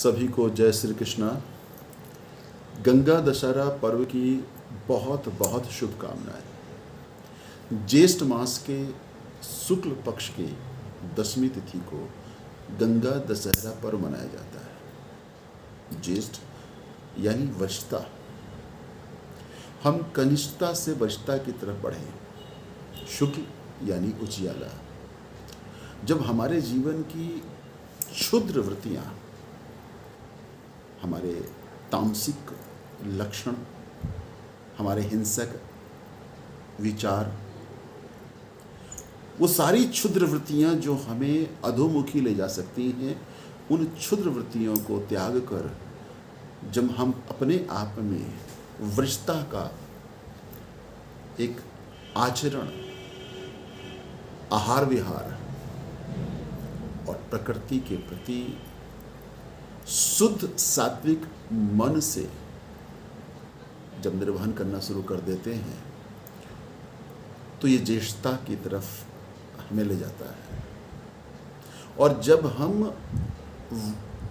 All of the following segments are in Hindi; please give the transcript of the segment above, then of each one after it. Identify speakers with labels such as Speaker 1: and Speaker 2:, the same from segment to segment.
Speaker 1: सभी को जय श्री कृष्णा। गंगा दशहरा पर्व की बहुत बहुत शुभकामनाएं। ज्येष्ठ मास के शुक्ल पक्ष के दशमी तिथि को गंगा दशहरा पर्व मनाया जाता है। ज्येष्ठ यानी वर्षता, हम कनिष्ठता से वर्षता की तरफ बढ़े। शुक्ल यानी उजियाला, जब हमारे जीवन की क्षुद्र वृत्तियां, हमारे तामसिक लक्षण, हमारे हिंसक विचार, वो सारी क्षुद्र वृत्तियां जो हमें अधोमुखी ले जा सकती हैं, उन क्षुद्र वृत्तियों को त्याग कर जब हम अपने आप में वृषता का एक आचरण, आहार विहार और प्रकृति के प्रति शुद्ध सात्विक मन से जब निर्वहन करना शुरू कर देते हैं, तो ये ज्येष्ठता की तरफ हमें ले जाता है। और जब हम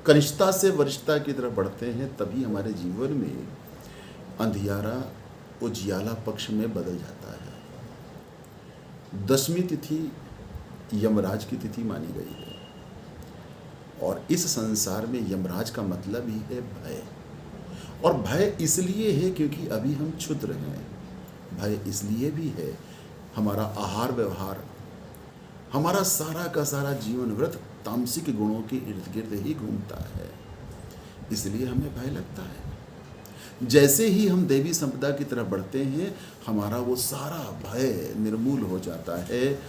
Speaker 1: कनिष्ठता से वरिष्ठता की तरफ बढ़ते हैं, तभी हमारे जीवन में अंधियारा उजियाला पक्ष में बदल जाता है। दशमी तिथि यमराज की तिथि मानी गई है, और इस संसार में यमराज का मतलब ही है भय। और भय इसलिए है क्योंकि अभी हम क्षुद्र हैं। भय इसलिए भी है, हमारा आहार व्यवहार, हमारा सारा का सारा जीवन व्रत तामसिक गुणों के इर्द गिर्द ही घूमता है, इसलिए हमें भय लगता है। जैसे ही हम देवी संपदा की तरफ बढ़ते हैं, हमारा वो सारा भय निर्मूल हो जाता है।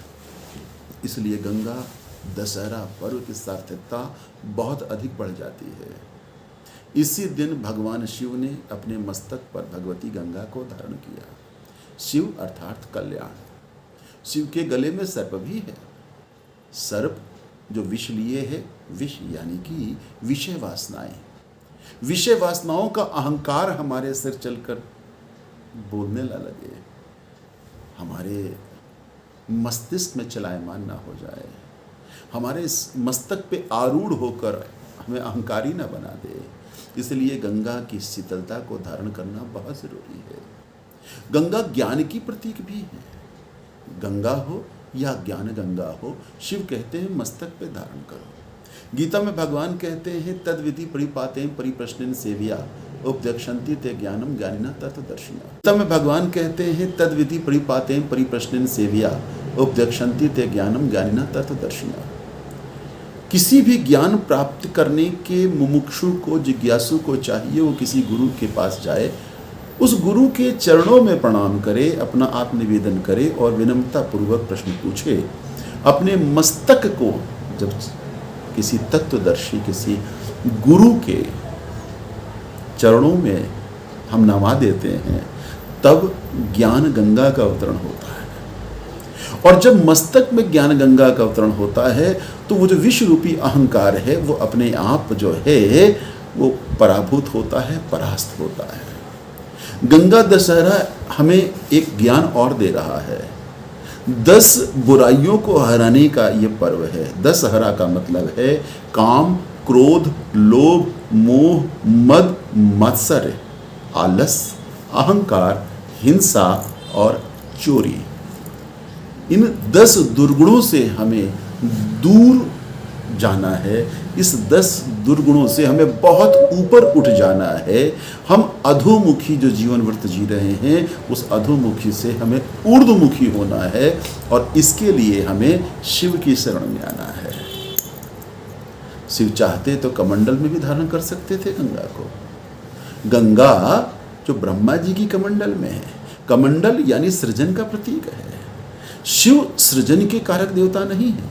Speaker 1: इसलिए गंगा दशहरा पर्व की सार्थकता बहुत अधिक बढ़ जाती है। इसी दिन भगवान शिव ने अपने मस्तक पर भगवती गंगा को धारण किया। शिव अर्थात कल्याण। शिव के गले में सर्प भी है। सर्प जो विष लिए है, विष यानी कि विषय वासनाएं, विषय वासनाओं का अहंकार हमारे सिर चलकर बोलने ना लगे, हमारे मस्तिष्क में चलायमान ना हो जाए, हमारे मस्तक पे आरूढ़ होकर हमें अहंकारी ना बना दे। इसलिए गंगा की शीतलता को धारण करना बहुत जरूरी है। गंगा ज्ञान की प्रतीक भी है। गंगा हो या ज्ञान गंगा हो, शिव कहते हैं मस्तक पे धारण करो। गीता में भगवान कहते हैं तद्विधि परिपातें परिप्रश्नेन सेव्या उपदेक्षन्ति ते ज्ञानम ज्ञानिना तत्वदर्शिना। गीता में भगवान कहते हैं तद्विधि परिपातें परिप्रश्नेन सेव्या उपदेक्षन्ति ते ज्ञानम ज्ञानिना तत्वदर्शिना। किसी भी ज्ञान प्राप्त करने के मुमुक्षु को, जिज्ञासु को चाहिए वो किसी गुरु के पास जाए, उस गुरु के चरणों में प्रणाम करे, अपना आत्मनिवेदन करे और विनम्रता पूर्वक प्रश्न पूछे। अपने मस्तक को जब किसी तत्वदर्शी, किसी गुरु के चरणों में हम नमा देते हैं, तब ज्ञान गंगा का अवतरण होता है। और जब मस्तक में ज्ञान गंगा का अवतरण होता है, तो वो जो विश्व रूपी अहंकार है, वो अपने आप जो है वो पराभूत होता है, परास्त होता है। गंगा दशहरा हमें एक ज्ञान और दे रहा है। 10 बुराइयों को हराने का ये पर्व है। दशहरा का मतलब है काम, क्रोध, लोभ, मोह, मद, मत्सर्य, आलस, अहंकार, हिंसा और चोरी। इन 10 दुर्गुणों से हमें दूर जाना है। इस 10 दुर्गुणों से हमें बहुत ऊपर उठ जाना है। हम अधोमुखी जो जीवन व्रत जी रहे हैं, उस अधोमुखी से हमें ऊर्ध्वमुखी होना है, और इसके लिए हमें शिव की शरण में आना है। शिव चाहते तो कमंडल में भी धारण कर सकते थे गंगा को। गंगा जो ब्रह्मा जी की कमंडल में है, कमंडल यानी सृजन का प्रतीक है। शिव सृजन के कारक देवता नहीं है।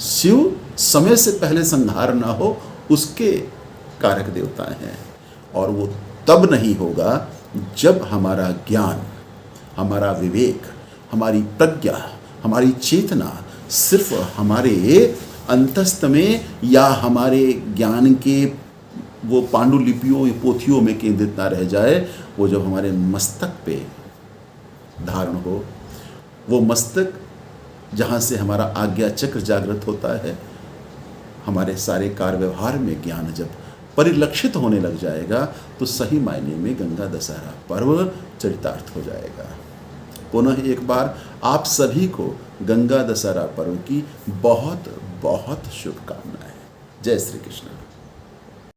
Speaker 1: शिव समय से पहले संहार ना हो उसके कारक देवता हैं, और वो तब नहीं होगा जब हमारा ज्ञान, हमारा विवेक, हमारी प्रज्ञा, हमारी चेतना सिर्फ हमारे अंतस्थ में या हमारे ज्ञान के वो पांडुलिपियों या पोथियों में केंद्रित ना रह जाए। वो जब हमारे मस्तक पे धारण हो, वो मस्तक जहाँ से हमारा आज्ञा चक्र जागृत होता है, हमारे सारे कार्य व्यवहार में ज्ञान जब परिलक्षित होने लग जाएगा तो सही मायने में गंगा दशहरा पर्व चरितार्थ हो जाएगा। पुनः एक बार आप सभी को गंगा दशहरा पर्व की बहुत बहुत शुभकामनाएं। जय श्री कृष्ण।